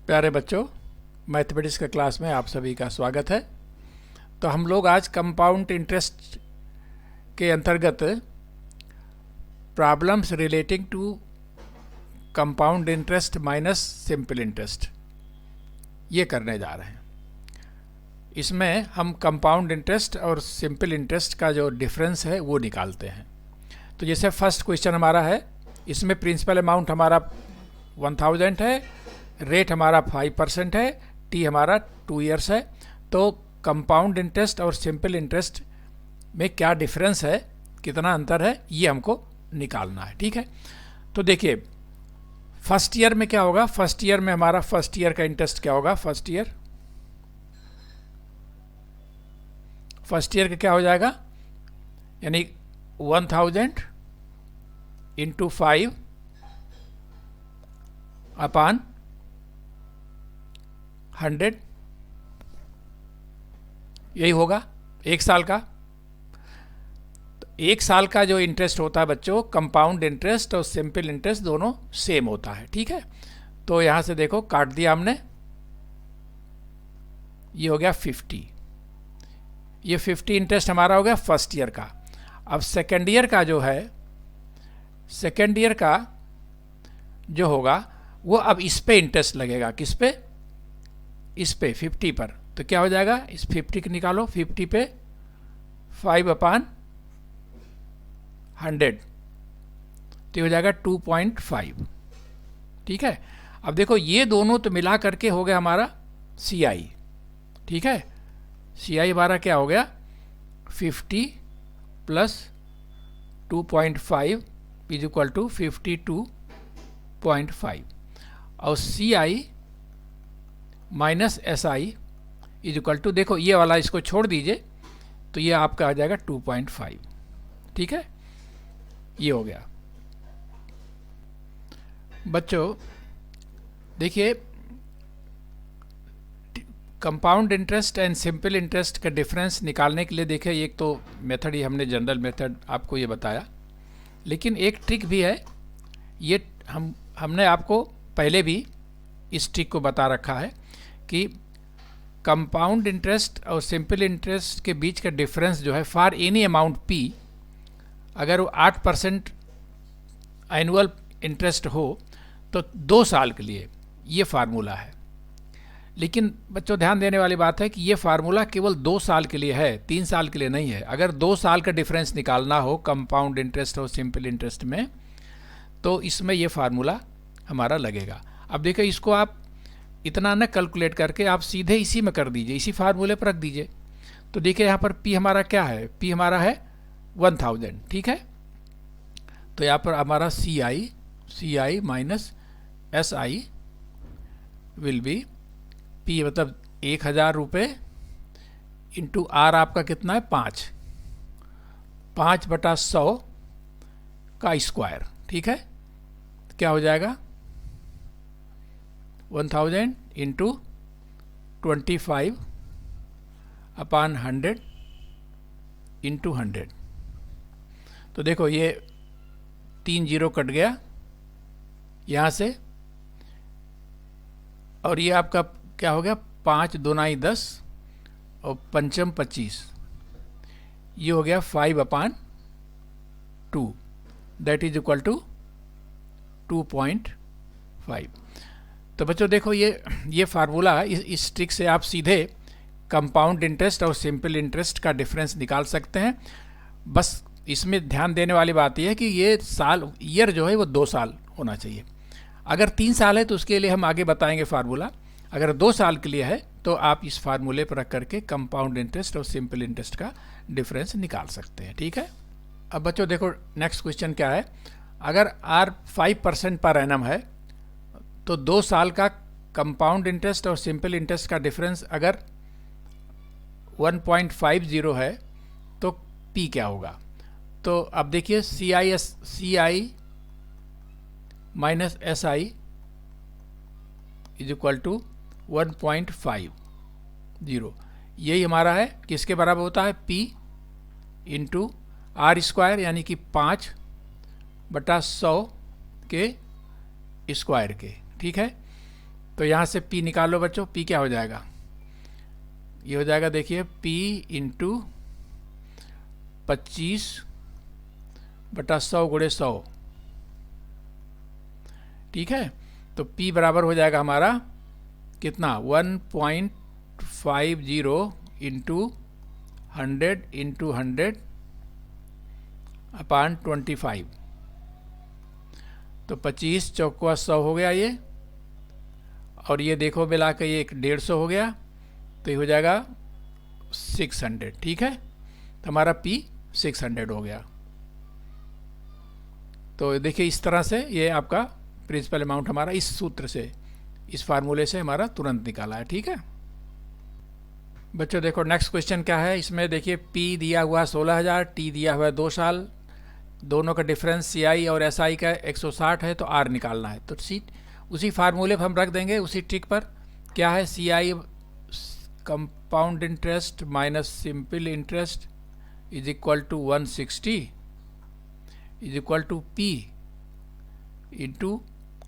प्यारे बच्चों, मैथमेटिक्स के क्लास में आप सभी का स्वागत है। तो हम लोग आज कंपाउंड इंटरेस्ट के अंतर्गत problems relating to compound interest minus simple interest ये करने जा रहे हैं। इसमें हम कंपाउंड इंटरेस्ट और सिंपल इंटरेस्ट का जो डिफरेंस है वो निकालते हैं। तो जैसे फर्स्ट क्वेश्चन हमारा है, इसमें प्रिंसिपल अमाउंट हमारा 1000 है, रेट हमारा 5% है, टी हमारा 2 इयर्स है। तो कंपाउंड इंटरेस्ट और सिंपल इंटरेस्ट में क्या डिफरेंस है, कितना अंतर है, ये हमको निकालना है। ठीक है, तो देखिए फर्स्ट ईयर में क्या होगा। फर्स्ट ईयर में हमारा फर्स्ट ईयर का इंटरेस्ट क्या होगा। फर्स्ट ईयर का क्या हो जाएगा, यानी 1000 इंटू 5 अपॉन 100, यही होगा एक साल का। तो एक साल का जो इंटरेस्ट होता है बच्चों, कंपाउंड इंटरेस्ट और सिंपल इंटरेस्ट दोनों सेम होता है। ठीक है, तो यहां से देखो काट दिया हमने, ये हो गया 50। ये 50 इंटरेस्ट हमारा हो गया फर्स्ट ईयर का। अब सेकेंड ईयर का जो है, सेकेंड ईयर का जो होगा वो अब इस पे इंटरेस्ट लगेगा। किस पे? इस पे 50 पर। तो क्या हो जाएगा, इस 50 को निकालो, 50 पे 5 अपॉन 100, तो हो जाएगा 2.5। ठीक है, अब देखो ये दोनों तो मिला करके हो गया हमारा CI। ठीक है, CI हमारा क्या हो गया, 50 प्लस 2.5 इज इक्वल टू 52.5, और CI minus SI is equal to, देखो ये वाला इसको छोड़ दीजिए तो ये आपका आ जाएगा 2.5। ठीक है, ये हो गया। बच्चों देखिए, compound interest and simple interest का डिफरेंस निकालने के लिए देखिए, एक तो मेथड ही हमने जनरल मेथड आपको ये बताया, लेकिन एक ट्रिक भी है। ये हमने आपको पहले भी इस ट्रिक को बता रखा है कि कंपाउंड इंटरेस्ट और सिंपल इंटरेस्ट के बीच का डिफरेंस जो है, फॉर एनी अमाउंट P, अगर वो 8% एनुअल इंटरेस्ट हो तो 2 साल के लिए ये फार्मूला है। लेकिन बच्चों ध्यान देने वाली बात है कि ये फार्मूला केवल 2 साल के लिए है, 3 साल के लिए नहीं है। अगर 2 साल का डिफरेंस निकालना हो कंपाउंड इंटरेस्ट और सिंपल इंटरेस्ट में, तो इसमें ये फार्मूला हमारा लगेगा। अब देखिए, इसको आप इतना न कैलकुलेट करके आप सीधे इसी में कर दीजिए, इसी फार्मूले पर रख दीजिए। तो देखिए यहाँ पर P हमारा क्या है, P हमारा है 1000। ठीक है, तो यहाँ पर हमारा CI minus SI will be, P मतलब 1000 रुपये इंटू R आपका कितना है 5/100 का स्क्वायर। ठीक है, क्या हो जाएगा 1000 इंटू 25 अपॉन 100 इंटू 100। तो देखो ये 3 जीरो कट गया यहाँ से, और ये आपका क्या हो गया, 5 दूनाई 10 और पंचम 25, ये हो गया 5/2, दैट इज इक्वल टू 2.5। तो बच्चों देखो ये फार्मूला, इस ट्रिक से आप सीधे कंपाउंड इंटरेस्ट और सिंपल इंटरेस्ट का डिफरेंस निकाल सकते हैं। बस इसमें ध्यान देने वाली बात यह है कि ये ईयर जो है वो 2 साल होना चाहिए। अगर 3 साल है तो उसके लिए हम आगे बताएंगे फार्मूला। अगर 2 साल के लिए है तो आप इस फार्मूले पर रख करके कंपाउंड इंटरेस्ट और सिंपल इंटरेस्ट का डिफरेंस निकाल सकते हैं। ठीक है, अब बच्चों देखो नेक्स्ट क्वेश्चन क्या है। अगर R 5% पर एनम है तो 2 साल का कंपाउंड इंटरेस्ट और सिंपल इंटरेस्ट का डिफरेंस अगर 1.50 है तो P क्या होगा। तो अब देखिए CI minus SI is equal to 1.50, यही हमारा है, किसके बराबर होता है, P इंटू R², यानी कि 5/100 के स्क्वायर के। ठीक है, तो यहाँ से P निकालो बच्चों, P क्या हो जाएगा, ये हो जाएगा देखिए P इंटू 25/100 × 100, ठीक है। तो P बराबर हो जाएगा हमारा कितना, 1.50 इंटू 100 इंटू 100/25। तो 25 चौका 100 हो गया ये, और ये देखो मिला के ये 150 हो गया, तो ये हो जाएगा 600, ठीक है। तो हमारा P 600 हो गया। तो देखिए इस तरह से ये आपका प्रिंसिपल अमाउंट हमारा इस सूत्र से, इस फार्मूले से हमारा तुरंत निकाला है, ठीक है। बच्चों देखो नेक्स्ट क्वेश्चन क्या है, इसमें देखिए P दिया हुआ 16,000, T दिया हुआ 2 साल, दोनों का डिफरेंस CI और SI का 160 है, तो R निकालना है। तो उसी फार्मूले पर हम रख देंगे, उसी ट्रिक पर। क्या है, CI compound interest minus simple interest is equal to 160 is equal to P into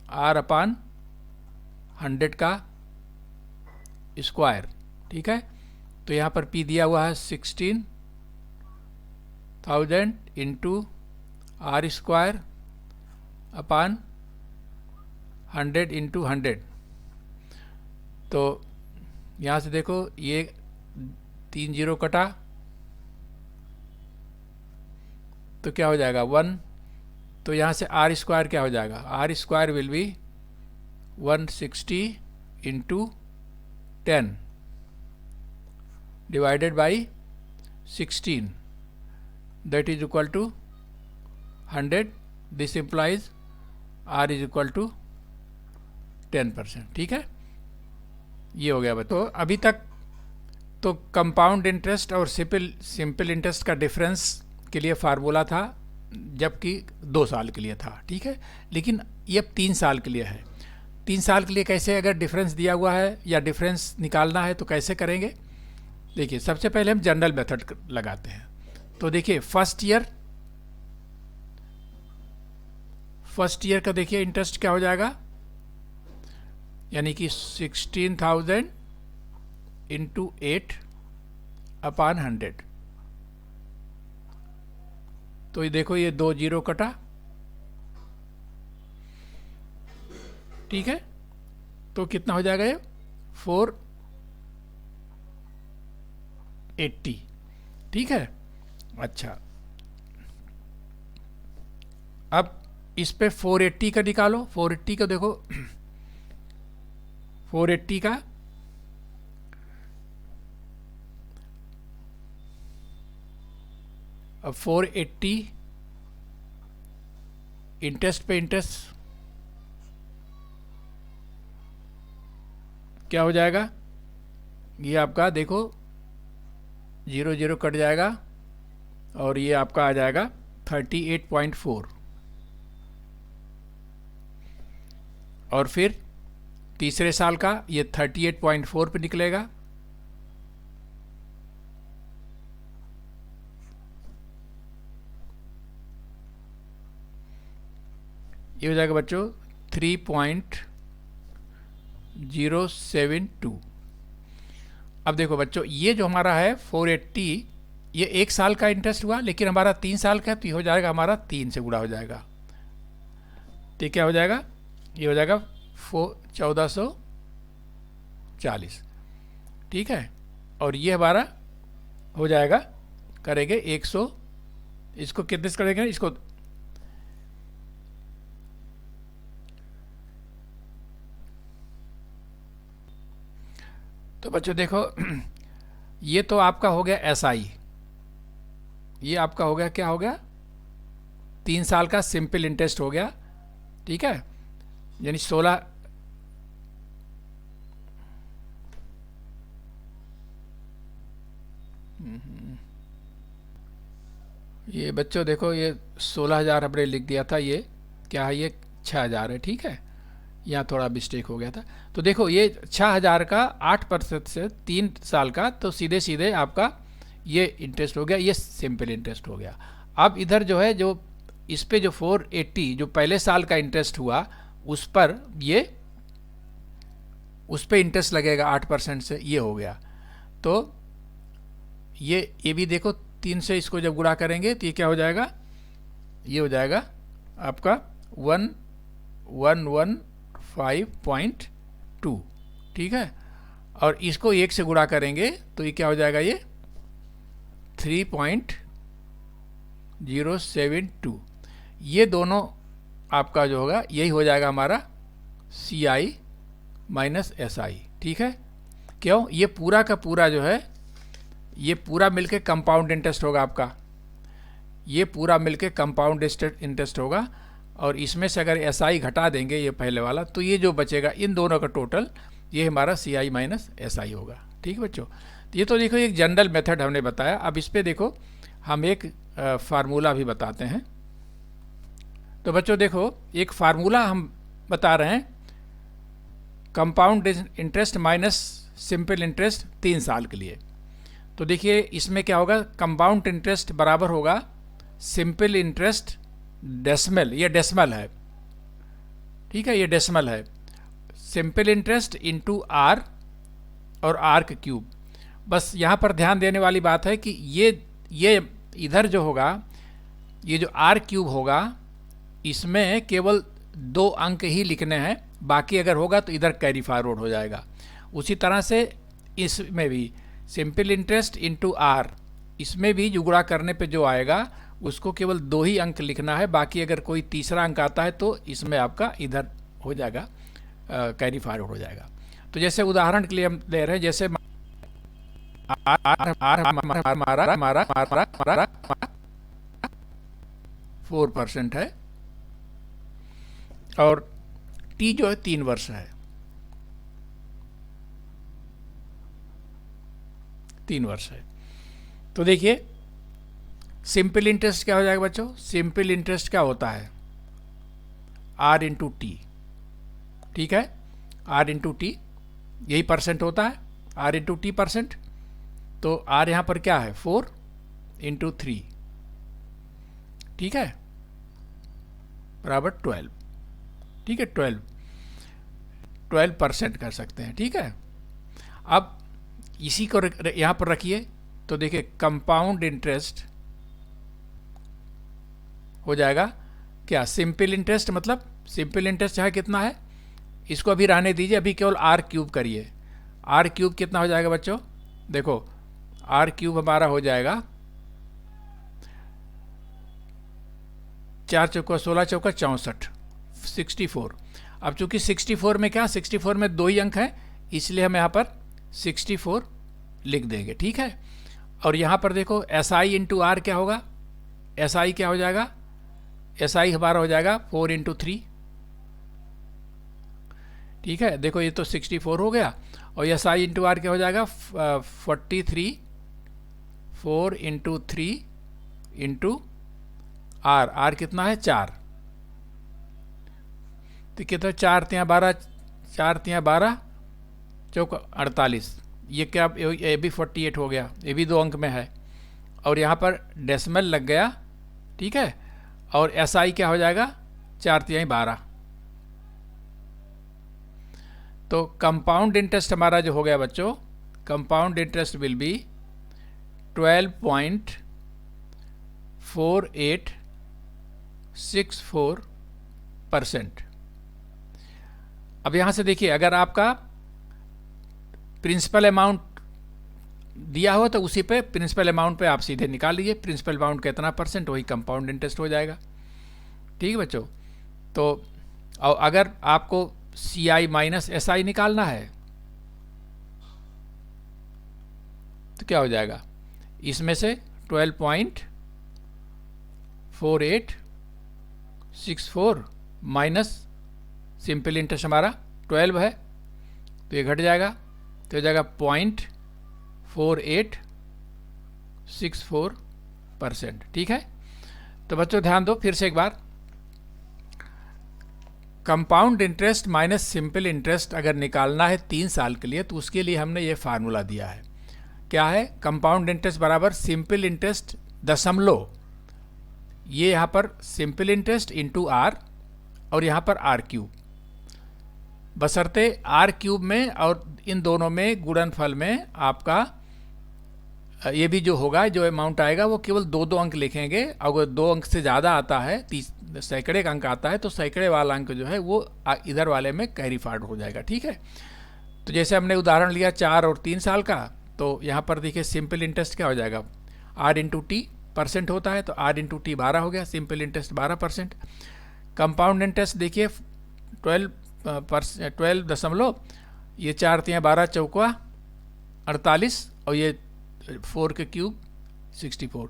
R/100 का स्क्वायर, ठीक है। तो यहाँ पर P दिया हुआ है 16,000 इंटू R²/100 इंटू 100। तो यहाँ से देखो ये 3 0 कटा, तो क्या हो जाएगा 1। तो यहाँ से R² क्या हो जाएगा, R² will be 160 into 10 divided by 16, that is equal to 100। This implies R is equal to 10%, ठीक है। ये हो गया। तो अभी तक तो कंपाउंड इंटरेस्ट और सिंपल इंटरेस्ट का डिफरेंस के लिए फार्मूला था, जबकि 2 साल के लिए था, ठीक है। लेकिन ये अब 3 साल के लिए है। 3 साल के लिए कैसे, अगर डिफरेंस दिया हुआ है या डिफरेंस निकालना है तो कैसे करेंगे। देखिए सबसे पहले हम जनरल मेथड लगाते हैं। तो देखिए फर्स्ट ईयर का देखिए इंटरेस्ट क्या हो जाएगा, यानी कि 16,000 इंटू 8/100। तो ये देखो ये 2 0 कटा, ठीक है। तो कितना हो जाएगा ये 480, ठीक है। अच्छा, अब इस पे 480 का निकालो। 480 का देखो 480 का अब 480 इंटरेस्ट पे इंटरेस्ट क्या हो जाएगा, ये आपका देखो 0 0 कट जाएगा, और ये आपका आ जाएगा 38.4। और फिर तीसरे साल का ये 38.4 पे निकलेगा। ये हो जाएगा बच्चों 3.072। अब देखो बच्चों ये जो हमारा है 480, ये 1 साल का इंटरेस्ट हुआ, लेकिन हमारा 3 साल का है, तो ये हो जाएगा हमारा 3 से गुणा हो जाएगा। तो क्या हो जाएगा, ये हो जाएगा 1440, ठीक है। और ये हमारा हो जाएगा, करेंगे 100, इसको कितने से करेंगे, इसको तो बच्चों देखो ये तो आपका हो गया SI, ये आपका हो गया, क्या हो गया 3 साल का सिंपल इंटरेस्ट हो गया, ठीक है। यानी 16 ये बच्चों देखो ये 16,000 हमने लिख दिया था, ये क्या है, ये 6,000 है, ठीक है। यहाँ थोड़ा मिस्टेक हो गया था। तो देखो ये 6,000 का 8% से 3 साल का, तो सीधे सीधे आपका ये इंटरेस्ट हो गया, ये सिंपल इंटरेस्ट हो गया। अब इधर जो है, जो इस पे जो 480 जो पहले साल का इंटरेस्ट हुआ, उस पर ये उस पर इंटरेस्ट लगेगा 8% से, ये हो गया। तो ये भी देखो 3 से इसको जब गुणा करेंगे तो ये क्या हो जाएगा, ये हो जाएगा आपका 1115.2, ठीक है। और इसको 1 से गुणा करेंगे तो ये क्या हो जाएगा, ये 3.072। ये दोनों आपका जो होगा यही हो जाएगा हमारा CI माइनस SI, ठीक है। क्यों, ये पूरा का पूरा जो है ये पूरा मिलके कंपाउंड इंटरेस्ट होगा आपका, ये पूरा मिलके कंपाउंड इंटरेस्ट होगा। और इसमें से अगर SI घटा देंगे ये पहले वाला, तो ये जो बचेगा इन दोनों का टोटल ये हमारा CI माइनस SI होगा, ठीक है बच्चों। तो ये तो देखो एक जनरल मेथड हमने बताया। अब इस पे देखो हम एक फार्मूला भी बताते हैं। तो बच्चों देखो एक फार्मूला हम बता रहे हैं, compound interest minus simple interest 3 साल के लिए। तो देखिए इसमें क्या होगा, कंपाउंड इंटरेस्ट बराबर होगा सिंपल इंटरेस्ट डेसिमल, ये डेसिमल है, ठीक है, ये डेसिमल है, सिंपल इंटरेस्ट इंटू R और R का क्यूब। बस यहाँ पर ध्यान देने वाली बात है कि ये इधर जो होगा, ये जो R क्यूब होगा इसमें केवल 2 अंक ही लिखने हैं, बाकी अगर होगा तो इधर कैरी फॉरवर्ड हो जाएगा। उसी तरह से इसमें भी सिंपल इंटरेस्ट इंटू R, इसमें भी जो गुणा करने पे जो आएगा उसको केवल 2 ही अंक लिखना है, बाकी अगर कोई तीसरा अंक आता है तो इसमें आपका इधर हो जाएगा, कैरी फॉरवर्ड हो जाएगा। तो जैसे उदाहरण के लिए हम ले रहे हैं, जैसे हमारा 4% है और T जो है 3 वर्ष है, 3 वर्ष है। तो देखिए सिंपल इंटरेस्ट क्या हो जाएगा बच्चों, सिंपल इंटरेस्ट क्या होता है R इंटू टी, ठीक है, R इंटू टी यही परसेंट होता है, R इंटू टी परसेंट। तो R यहाँ पर क्या है 4 इंटू 3, ठीक है, बराबर 12, ठीक है, 12% कर सकते हैं, ठीक है। अब इसी को यहाँ पर रखिए तो देखिए कंपाउंड इंटरेस्ट हो जाएगा क्या, सिंपल इंटरेस्ट, मतलब सिंपल इंटरेस्ट चाहे कितना है, इसको अभी रहने दीजिए, अभी केवल R क्यूब करिए। R क्यूब कितना हो जाएगा बच्चों, देखो R क्यूब हमारा हो जाएगा 4 चौका 16 चौका 64, 64। अब चूंकि 64 में क्या, 64 में 2 ही अंक हैं, इसलिए हम यहाँ पर 64 लिख देंगे, ठीक है। और यहाँ पर देखो SI इंटू R क्या होगा, SI क्या हो जाएगा, SI हमारा हो जाएगा 4 इंटू 3, ठीक है। देखो ये तो 64 हो गया, और SI इंटू R क्या हो जाएगा 43, 4 इंटू 3 इंटू R कितना है 4, तो कितना 4 तिया 12, 4 तिया 12 चौका 48, ये क्या, ये भी 48 हो गया, ये भी 2 अंक में है, और यहाँ पर डेसिमल लग गया, ठीक है। और SI क्या हो जाएगा 4 तिया 12। तो कंपाउंड इंटरेस्ट हमारा जो हो गया बच्चों, कंपाउंड इंटरेस्ट विल बी 12.4864%। अब यहाँ से देखिए अगर आपका प्रिंसिपल अमाउंट दिया हो तो उसी पे प्रिंसिपल अमाउंट पे आप सीधे निकाल लीजिए, प्रिंसिपल अमाउंट कितना परसेंट वही कंपाउंड इंटरेस्ट हो जाएगा, ठीक है बच्चों। तो अगर आपको CI माइनस SI निकालना है तो क्या हो जाएगा, इसमें से 12.4864 माइनस सिंपल इंटरेस्ट हमारा 12 है, तो ये घट जाएगा, तो हो जाएगा 0.4864%, ठीक है। तो बच्चों ध्यान दो फिर से एक बार, compound interest minus simple interest अगर निकालना है 3 साल के लिए, तो उसके लिए हमने ये फार्मूला दिया है, क्या है, कंपाउंड इंटरेस्ट बराबर सिंपल इंटरेस्ट दशमलव, ये यहाँ पर सिंपल इंटरेस्ट इंटू R और यहाँ पर R क्यूब, बशर्ते आर क्यूब में और इन दोनों में गुणनफल में आपका ये भी जो होगा, जो अमाउंट आएगा वो केवल दो दो अंक लिखेंगे। अगर दो अंक से ज़्यादा आता है, सैकड़े का अंक आता है, तो सैकड़े वाला अंक जो है वो इधर वाले में कैरी फॉरवर्ड हो जाएगा। ठीक है, तो जैसे हमने उदाहरण लिया 4 और 3 साल का, तो यहाँ पर देखिए सिंपल इंटरेस्ट क्या हो जाएगा, आर इंटू टी परसेंट होता है, तो आर इंटू टी 12 हो गया, सिंपल इंटरेस्ट 12%। कंपाउंड इंटरेस्ट देखिए 12 दशमलव, ये 4 तियाँ 12 चौका 48 और ये 4 के क्यूब 64,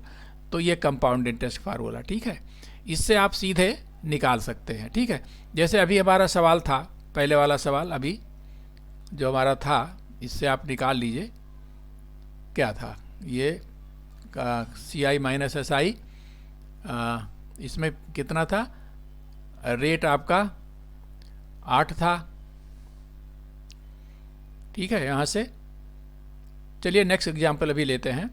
तो ये कंपाउंड इंटरेस्ट फार्मूला। ठीक है, इससे आप सीधे निकाल सकते हैं। ठीक है, जैसे अभी हमारा सवाल था, पहले वाला सवाल अभी जो हमारा था, इससे आप निकाल लीजिए क्या था, ये सी आई माइनस एस आई, इसमें कितना था, रेट आपका 8 था। ठीक है, यहाँ से चलिए नेक्स्ट एग्जाम्पल अभी लेते हैं।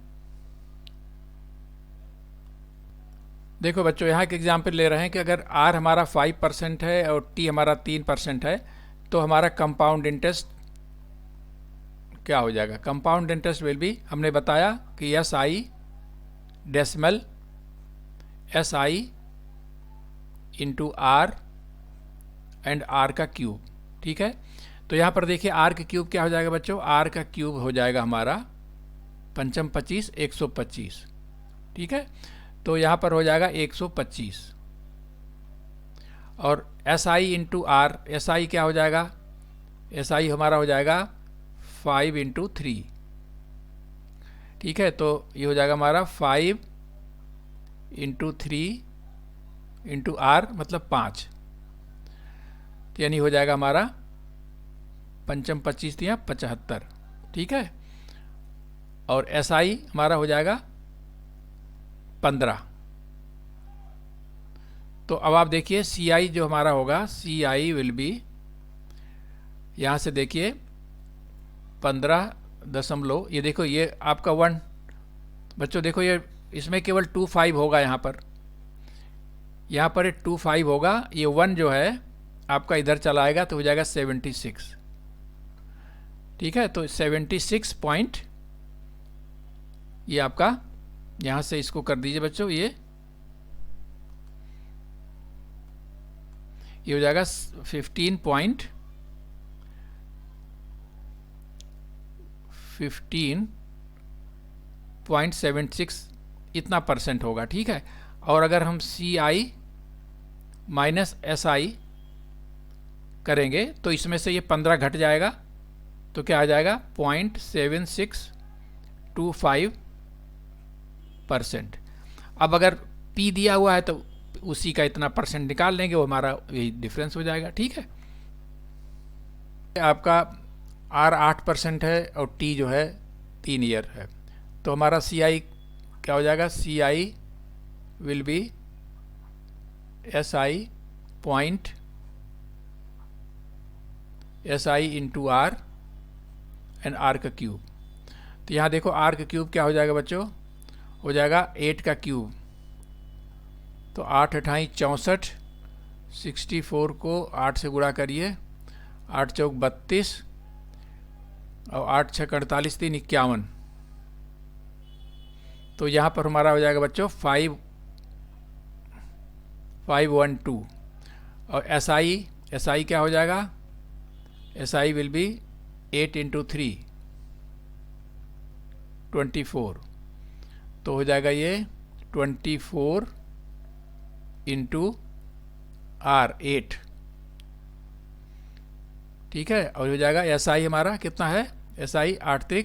देखो बच्चों, यहाँ के एग्जाम्पल ले रहे हैं कि अगर आर हमारा 5% है और टी हमारा 3% है, तो हमारा कंपाउंड इंटरेस्ट क्या हो जाएगा। कंपाउंड इंटरेस्ट विल बी, हमने बताया कि S I decimal S I into R and R का क्यूब। ठीक है, तो यहाँ पर देखिए आर का क्यूब क्या हो जाएगा बच्चों, आर का क्यूब हो जाएगा हमारा 5 25 125। ठीक है, तो यहाँ पर हो जाएगा 125, और S I into R, S I क्या हो जाएगा, एस आई हमारा हो जाएगा 5 इंटू 3। ठीक है, तो ये हो जाएगा हमारा 5 इंटू 3 इंटू आर मतलब 5, यानी हो जाएगा हमारा 5 25 या 75। ठीक है, और एस आई हमारा हो जाएगा 15। तो अब आप देखिए सी आई जो हमारा होगा, सी आई विल बी, यहाँ से देखिए 15 दशमलव, ये देखो ये आपका 1, बच्चों देखो ये इसमें केवल 25 होगा, यहाँ पर 25 होगा, ये 1 जो है आपका इधर चला आएगा तो हो जाएगा 76। ठीक है, तो 76 पॉइंट, ये आपका यहाँ से इसको कर दीजिए बच्चों, ये हो जाएगा 15.76 इतना परसेंट होगा। ठीक है, और अगर हम सी आई माइनस एस आई करेंगे तो इसमें से ये 15 घट जाएगा, तो क्या आ जाएगा 0.7625%। अब अगर P दिया हुआ है तो उसी का इतना परसेंट निकाल लेंगे, वो हमारा यही डिफरेंस हो जाएगा। ठीक है, आपका R 8% है और T जो है 3 ईयर है, तो हमारा CI क्या हो जाएगा, CI will be SI point SI into R and R का क्यूब। तो यहाँ देखो आर का क्यूब क्या हो जाएगा बच्चों, हो जाएगा 8 का क्यूब, तो 8 अठाई 64, 64 को 8 से गुणा करिए, 8 चौक 32 और 8 छः 48 3 51, तो यहाँ पर हमारा हो जाएगा बच्चों 512। और SI क्या हो जाएगा, SI विल बी 8 इंटू 3 24, तो हो जाएगा ये 24 इंटू आर 8। ठीक है, और हो जाएगा SI हमारा कितना है, SI 8 3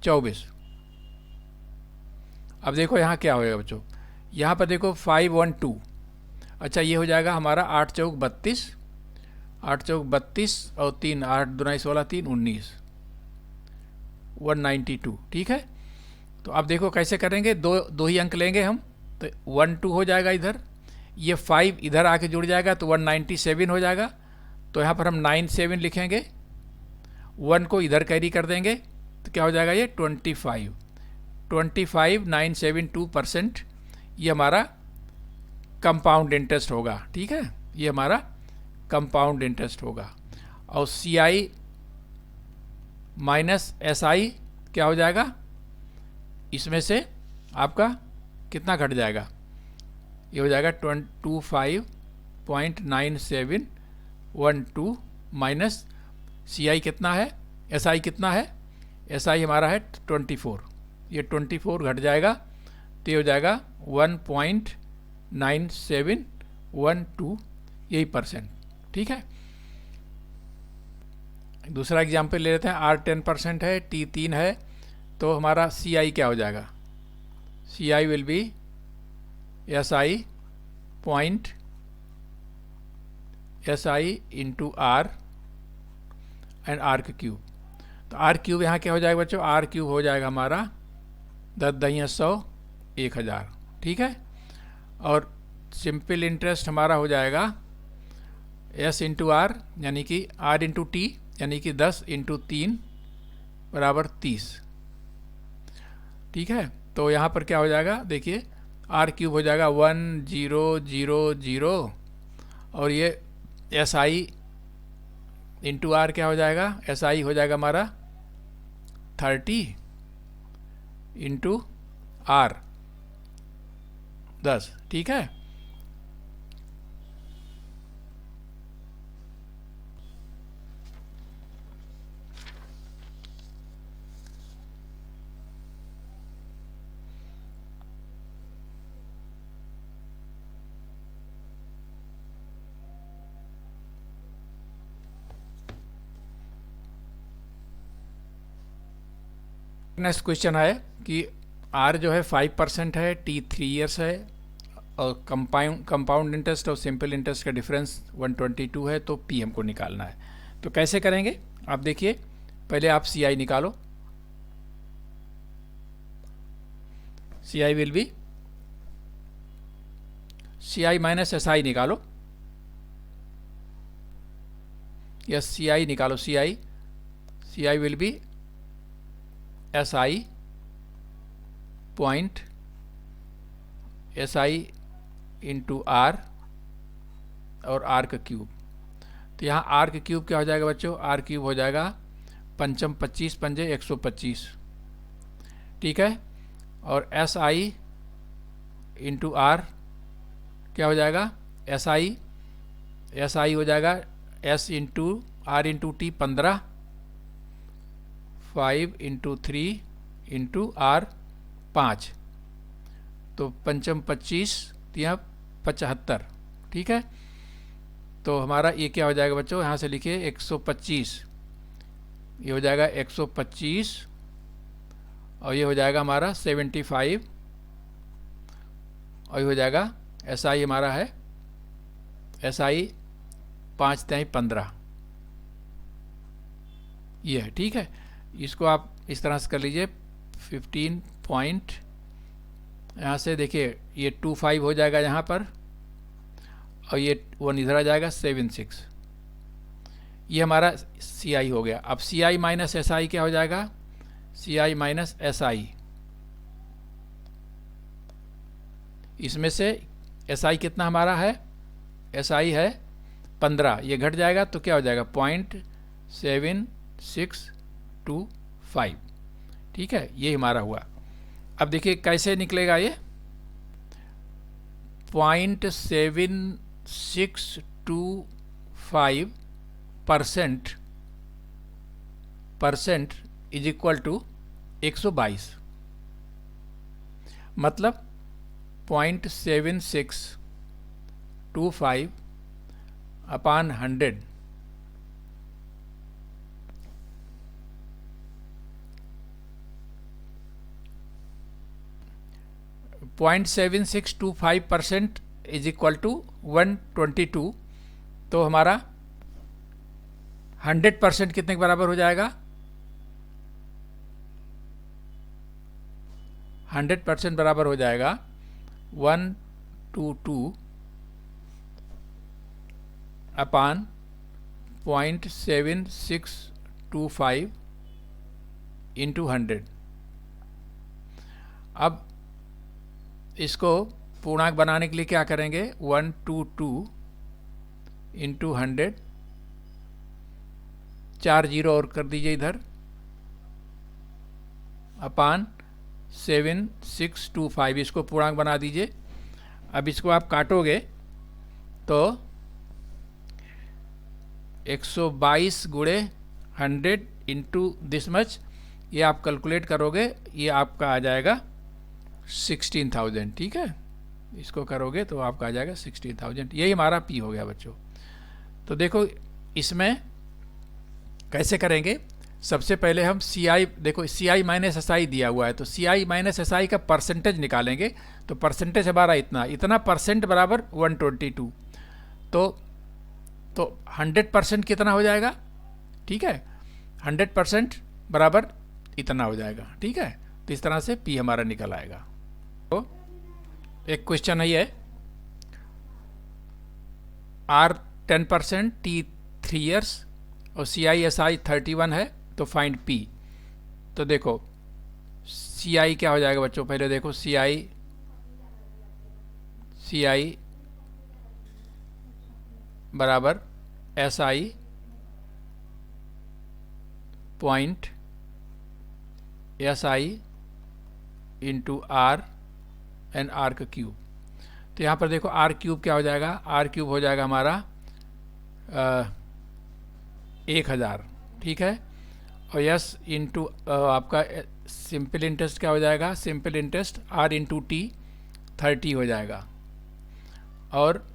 24। अब देखो यहाँ क्या होगा बच्चों, यहाँ पर देखो 512, अच्छा ये हो जाएगा हमारा 8 चौक 32, 8 चौक 32 और 3 8 2 16 3 19 192। ठीक है, तो अब देखो कैसे करेंगे, दो ही अंक लेंगे हम, तो 1 2 हो जाएगा इधर, ये 5 इधर आके जुड़ जाएगा तो 197 हो जाएगा, तो यहाँ पर हम 97 लिखेंगे, 1 को इधर कैरी कर देंगे तो क्या हो जाएगा ये 25.972%, ये हमारा कंपाउंड इंटरेस्ट होगा। ठीक है, ये हमारा कंपाउंड इंटरेस्ट होगा। और सी आई माइनस एस आई क्या हो जाएगा, इसमें से आपका कितना घट जाएगा, ये हो जाएगा 25.9712 माइनस सी आई कितना है, एस आई कितना है, एस आई हमारा है 24, ये 24 घट जाएगा तो ये हो जाएगा 1.9712 यही परसेंट। ठीक है, दूसरा एग्जाम्पल ले लेते हैं। आर 10% है, टी 3 है, तो हमारा सी आई क्या हो जाएगा, C I will be S I point S I into R and R cube. तो आर क्यूब यहाँ क्या हो जाएगा बच्चों, आर क्यूब हो जाएगा हमारा 10 दहिया 100 1000। ठीक है, और सिंपल इंटरेस्ट हमारा हो जाएगा एस इंटू आर यानी कि आर इंटू टी यानी कि 10 इंटू 3 बराबर 30। ठीक है, तो यहाँ पर क्या हो जाएगा देखिए, आर क्यूब हो जाएगा 1000 और ये एस आई इंटू आर क्या हो जाएगा, एस आई हो जाएगा हमारा 30 इंटू आर 10। ठीक है, नेक्स्ट क्वेश्चन है कि आर जो है 5% है, टी 3 ईयर्स है और कंपाउंड इंटरेस्ट और सिंपल इंटरेस्ट का डिफरेंस 122 है, तो पी हमको निकालना है। तो कैसे करेंगे आप देखिए, पहले आप सी आई निकालो, C I will be C I minus S I निकालो, यस सी आई निकालो, C I will be S I point S I into R और आर का क्यूब। तो यहाँ आर का क्यूब क्या हो जाएगा बच्चों, आर क्यूब हो जाएगा 5 25 पंजे 125। ठीक है, और एस आई इंटू आर क्या हो जाएगा, एस आई हो जाएगा S into R into T 15, 5 into 3 into R 5, तो 5 25 यहाँ 75। ठीक है, तो हमारा ये क्या हो जाएगा बच्चों, यहाँ से लिखिए 125, ये हो जाएगा 125 और ये हो जाएगा हमारा 75 और ये हो जाएगा एस आई हमारा है, एस आई 5 तिहाई 15 ये है। ठीक है, इसको आप इस तरह से कर लीजिए 15 पॉइंट, यहाँ से देखिए ये 25 हो जाएगा यहाँ पर और ये 1 इधर आ जाएगा 76, ये हमारा सी आई हो गया। अब सी आई माइनस एस आई क्या हो जाएगा, सी आई माइनस एस आई, इसमें से एस आई कितना हमारा है, एस आई है 15, ये घट जाएगा तो क्या हो जाएगा 0.7625। ठीक है, ये हमारा हुआ। अब देखिए कैसे निकलेगा ये, 0.7625 परसेंट इज इक्वल टू 122, मतलब 0.7625 अपॉन 100 0.7625% इज इक्वल टू 122, तो हमारा 100% कितने के बराबर हो जाएगा, 100% बराबर हो जाएगा 122 अपॉन 0.7625 इंटू 100। अब इसको पूर्णांक बनाने के लिए क्या करेंगे, 122 इंटू 100 4 जीरो और कर दीजिए इधर, अपान 7625, इसको पूर्णांक बना दीजिए। अब इसको आप काटोगे तो 122 गुणे 100 इंटू दिस मच, ये आप कैलकुलेट करोगे, ये आपका आ जाएगा 16,000। ठीक है, इसको करोगे तो आपका आ जाएगा 16,000। यही हमारा पी हो गया बच्चों। तो देखो इसमें कैसे करेंगे, सबसे पहले हम सी आई, देखो सी आई माइनस एस आई दिया हुआ है, तो सी आई माइनस एस आई का परसेंटेज निकालेंगे। तो परसेंटेज हमारा इतना परसेंट बराबर 122। तो 100% कितना हो जाएगा, ठीक है, 100% बराबर इतना हो जाएगा। ठीक है, तो इस तरह से पी हमारा निकल आएगा। तो एक क्वेश्चन है ये, आर 10%, टी 3 years और सी आई एस आई 31 है, तो फाइंड पी। तो देखो सी आई क्या हो जाएगा बच्चों, पहले देखो सी आई बराबर S I point S I into R and R का क्यूब। तो यहाँ पर देखो आर क्यूब क्या हो जाएगा, आर क्यूब हो जाएगा हमारा 1000। ठीक है, और यस इंटू आपका सिंपल इंटरेस्ट क्या हो जाएगा, simple interest R into T 30 हो जाएगा। और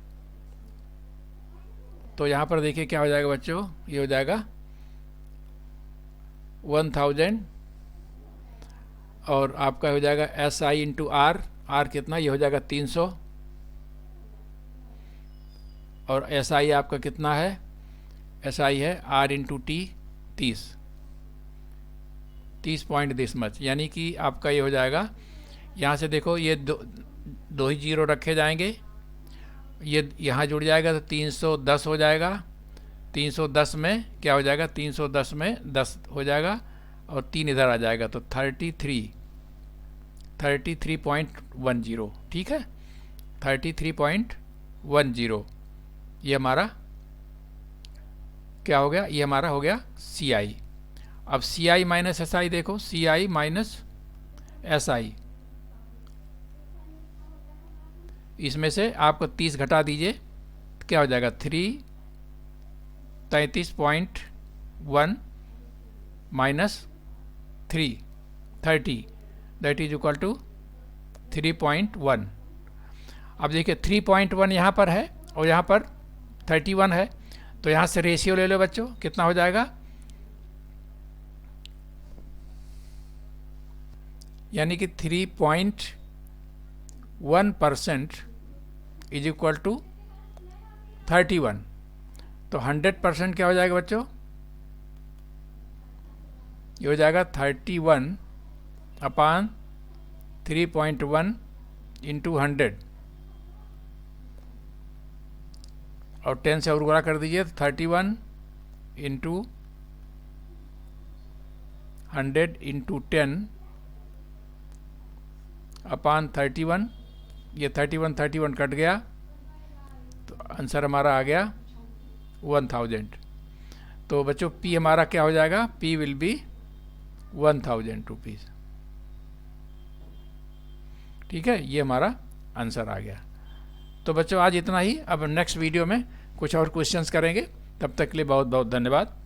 तो यहाँ पर देखिए क्या हो जाएगा बच्चों, ये हो जाएगा 1000 और आपका हो जाएगा S I into R, R कितना, ये हो जाएगा 300 और एस आई आपका कितना है, एस आई है R into T 30 point this much, यानी कि आपका ये हो जाएगा, यहाँ से देखो ये दो ही जीरो रखे जाएंगे, ये यहाँ जुड़ जाएगा तो 310 हो जाएगा। 310 में क्या हो जाएगा, 310 में 10 हो जाएगा और 3 इधर आ जाएगा, तो 33.10। ठीक है, 33.10 ये हमारा क्या हो गया, ये हमारा हो गया सी आई। अब सी आई माइनस एस आई देखो, सी आई माइनस एस आई, इसमें से आपको 30 घटा दीजिए तो क्या हो जाएगा, 33.1 minus 30 that is equal to 3.1। अब देखिए 3.1 यहाँ पर है और यहाँ पर 31 है, तो यहाँ से रेशियो ले लो बच्चों, कितना हो जाएगा, यानी कि 3.1% इज इक्वल टू 31। तो 100% क्या हो जाएगा बच्चों, ये हो जाएगा 31 अपान 3.1 इंटू 100 और 10 से और गुणा कर दीजिए, तो 31 इंटू 100 इंटू 10 अपान 31, ये 31 कट गया तो आंसर हमारा आ गया 1000। तो बच्चों पी हमारा क्या हो जाएगा, पी विल बी 1000 रुपीज़। ठीक है, ये हमारा आंसर आ गया। तो बच्चों आज इतना ही, अब नेक्स्ट वीडियो में कुछ और क्वेश्चंस करेंगे, तब तक के लिए बहुत बहुत धन्यवाद।